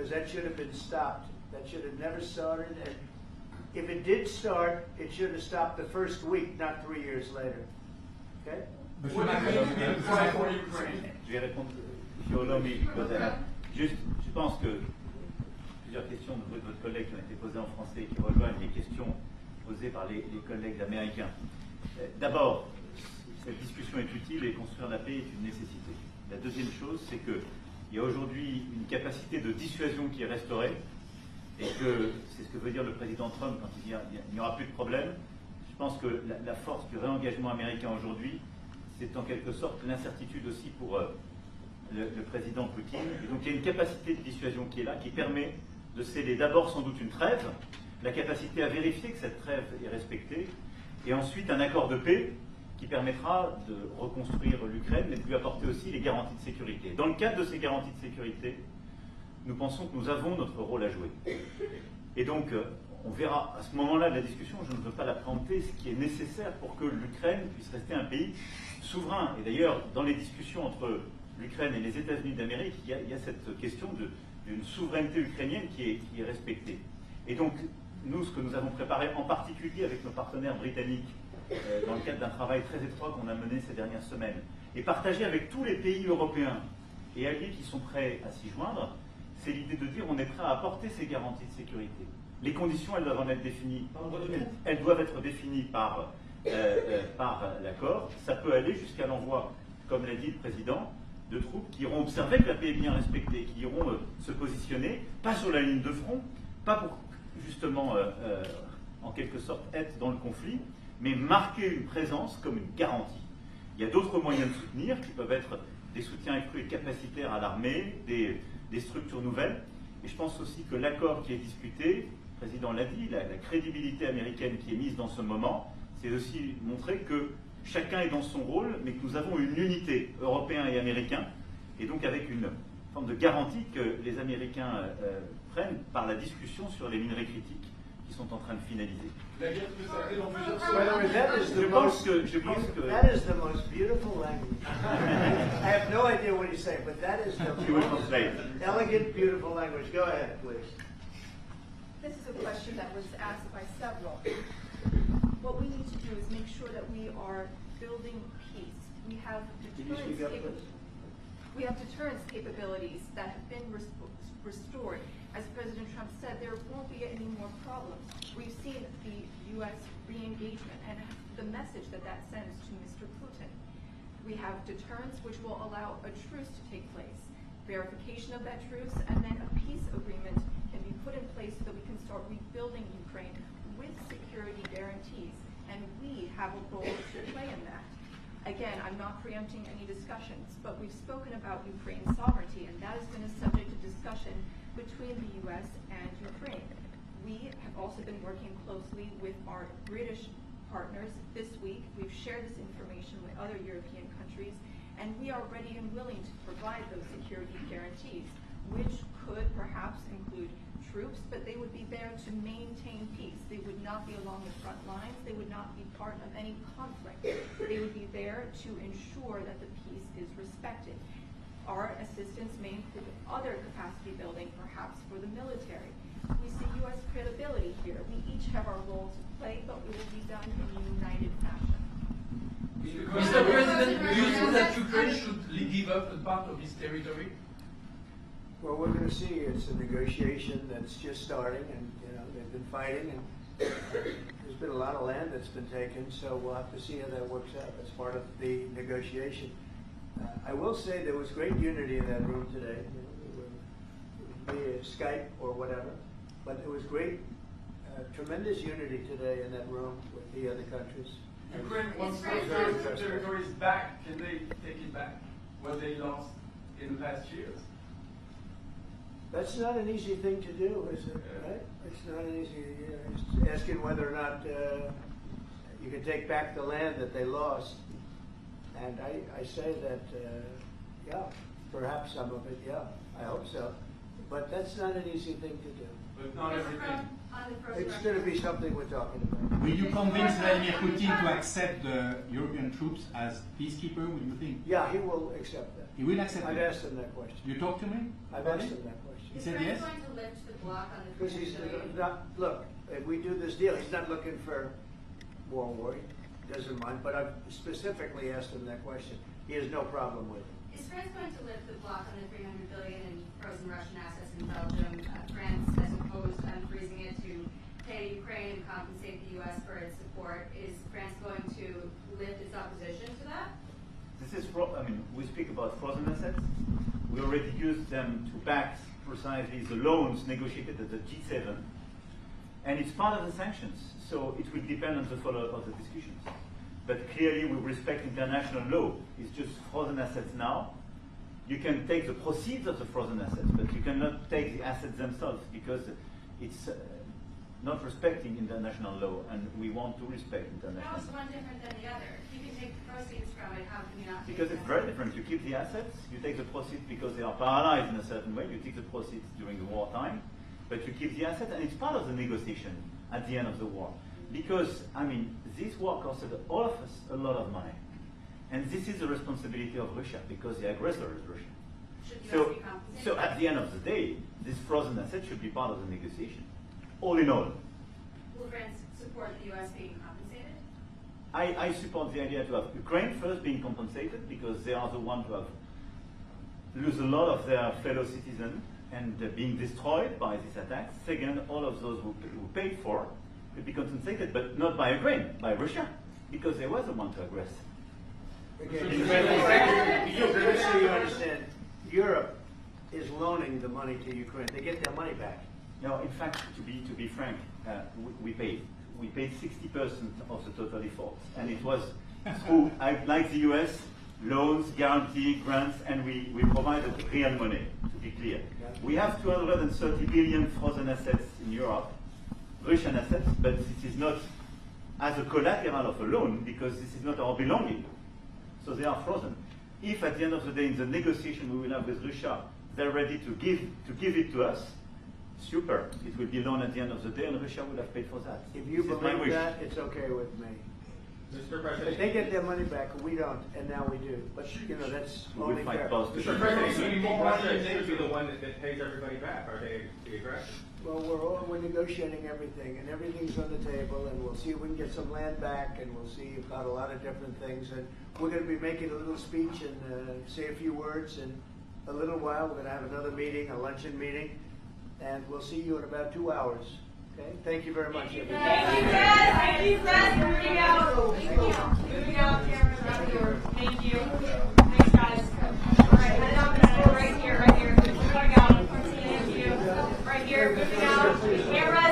because that should have been stopped. That should have never started, and if it did start, it should have stopped the first week, not 3 years later. Okay? Je vais répondre sur l'homme juste, je pense que plusieurs questions de votre collègue qui ont été posées en français qui rejoignent les questions posées par les collègues américains. D'abord, cette discussion est utile et construire la paix est une nécessité. La deuxième chose, c'est qu'il y a aujourd'hui une capacité de dissuasion qui est restaurée et que c'est ce que veut dire le président Trump quand il dit qu'il n'y aura plus de problème. Je pense que la force du réengagement américain aujourd'hui, c'est en quelque sorte l'incertitude aussi pour le président Poutine. Et donc il y a une capacité de dissuasion qui est là, qui permet de sceller d'abord sans doute une trêve, la capacité à vérifier que cette trêve est respectée, et ensuite un accord de paix qui permettra de reconstruire l'Ukraine, mais de lui apporter aussi les garanties de sécurité. Dans le cadre de ces garanties de sécurité, nous pensons que nous avons notre rôle à jouer. Et donc, on verra à ce moment-là de la discussion, je ne veux pas la préempter, ce qui est nécessaire pour que l'Ukraine puisse rester un pays souverain. Et d'ailleurs, dans les discussions entre l'Ukraine et les États-Unis d'Amérique, il y a cette question d'une souveraineté ukrainienne qui est respectée. Et donc, nous, ce que nous avons préparé, en particulier avec nos partenaires britanniques, dans le cadre d'un travail très étroit qu'on a mené ces dernières semaines, et partagé avec tous les pays européens et alliés qui sont prêts à s'y joindre, c'est l'idée de dire on est prêt à apporter ces garanties de sécurité. Les conditions, elles doivent en être définies. Elles doivent être définies par l'accord. Ça peut aller jusqu'à l'envoi, comme l'a dit le président, de troupes qui iront observer que la paix est bien respectée, qui iront se positionner, pas sur la ligne de front, pas pour justement, en quelque sorte, être dans le conflit, mais marquer une présence comme une garantie. Il y a d'autres moyens de soutenir qui peuvent être des soutiens accrus et capacitaires à l'armée, des structures nouvelles. Et je pense aussi que l'accord qui est discuté, le président l'a dit, la crédibilité américaine qui est mise dans ce moment, c'est aussi montrer que chacun est dans son rôle, mais que nous avons une unité, Européens et Américains, et donc avec une forme de garantie que les Américains prennent par la discussion sur les minerais critiques qui sont en train de finaliser. That is the most beautiful language. I have no idea what he's saying, but that is the most elegant, beautiful language. Go ahead, please. This is a question that was asked by several. What we need to do is make sure that we are building peace. We have deterrence capabilities that have been restored. As President Trump said, there won't be any more problems. We've seen the U.S. re-engagement and the message that sends to Mr. Putin. We have deterrence, which will allow a truce to take place, verification of that truce, and then a peace agreement can be put in place so that we can start rebuilding Ukraine with security guarantees. And we have a role to play in that. Again, I'm not preempting any discussions, but we've spoken about Ukraine's sovereignty, and that has been a subject of discussion between the U.S. and Ukraine. We have also been working closely with our British partners this week. We've shared this information with other European countries, and we are ready and willing to provide those security guarantees, which could perhaps include troops, but they would be there to maintain peace. They would not be along the front lines. They would not be part of any conflict. They would be there to ensure that the peace is respected. Our assistance may include other capacity building, perhaps for the military. We see U.S. credibility here. We each have our role to play, but it will be done in a united fashion. Mr. President, do you think that Ukraine should give up a part of its territory? Well, we're going to see. It's a negotiation that's just starting, and they've been fighting, and there's been a lot of land that's been taken. So we'll have to see how that works out as part of the negotiation. I will say there was great unity in that room today, via Skype or whatever, but there was great, tremendous unity today in that room with the other countries. Ukraine wants those territories back. Can they take it back? What they lost in the past years? That's not an easy thing to do, is it? Right? It's not an easy. It's asking whether or not you can take back the land that they lost. And I say that, yeah, perhaps some of it, yeah, I hope so. but that's not an easy thing to do. But not everything. It's going to be something we're talking about. Will you convince Vladimir Putin to accept the European troops as peacekeeper? What do you think? Yeah, he will accept that. He will accept I've it. asked him that question. You talked to me? I've asked him that question. He Is said France yes? going to lift the block on the Because he's 300 billion? not, look, if we do this deal, he's not looking for more war, he doesn't mind, but I've specifically asked him that question. He has no problem with it. Is France going to lift the block on the 300 billion in frozen Russian assets in Belgium? France has opposed unfreezing it to pay Ukraine and compensate the U.S. for its support. Is France going to lift its opposition to that? This is, we speak about frozen assets. We already used them to back precisely the loans negotiated at the G7, and it's part of the sanctions. So it will depend on the follow-up of the discussions. But clearly, we respect international law. It's just frozen assets now. You can take the proceeds of the frozen assets, but you cannot take the assets themselves because it's not respecting international law, and we want to respect international How is law. one different than the other? If you can take the proceeds from it, how can you not take Because it's very different. You keep the assets, you take the proceeds because they are paralyzed in a certain way. You take the proceeds during the wartime, but you keep the assets, and it's part of the negotiation at the end of the war. Because, this war costed all of us a lot of money. And this is the responsibility of Russia, because the aggressor is Russia. Should the US So, be compensated? so at the end of the day, this frozen asset should be part of the negotiation. All in all, Will France support the U.S. being compensated? I support the idea to have Ukraine first being compensated because they are the ones who have lose a lot of their fellow citizens and being destroyed by these attacks. Second, all of those who paid for will be compensated, but not by Ukraine, by Russia, because they were the one to aggress. Again, just so you understand, Europe is loaning the money to Ukraine. They get their money back. No, in fact, to be frank, we paid 60% of the total effort, and it was through, like the US, loans, guarantee, grants, and we provided real money, to be clear. We have 230 billion frozen assets in Europe, Russian assets, but this is not as a collateral of a loan, because this is not our belonging. So they are frozen. If at the end of the day, in the negotiation we will have with Russia, they're ready to give it to us, super. It will be loan at the end of the day, and Russia will have paid for that. If you This is my believe wish. that, it's okay with me. Mr. If President, they get their money back, we don't, and now we do. But, that's We only will fight fair. both. Mr. President, do you think Russia should be the one that pays everybody back? Are they the aggressor? Well, we're negotiating everything, and everything's on the table, and we'll see if we can get some land back, and we'll see about a lot of different things. And we're going to be making a little speech and say a few words in a little while. We're going to have another meeting, a luncheon meeting, and we'll see you in about 2 hours. Okay? Thank you very much, everybody. Thank you, Fred. Moving out. Moving out, Chairman. Right here. Thank you. Thanks, guys. All right, head out the door right here, right here. Moving out. Thank you. Right here. Moving out. Camera.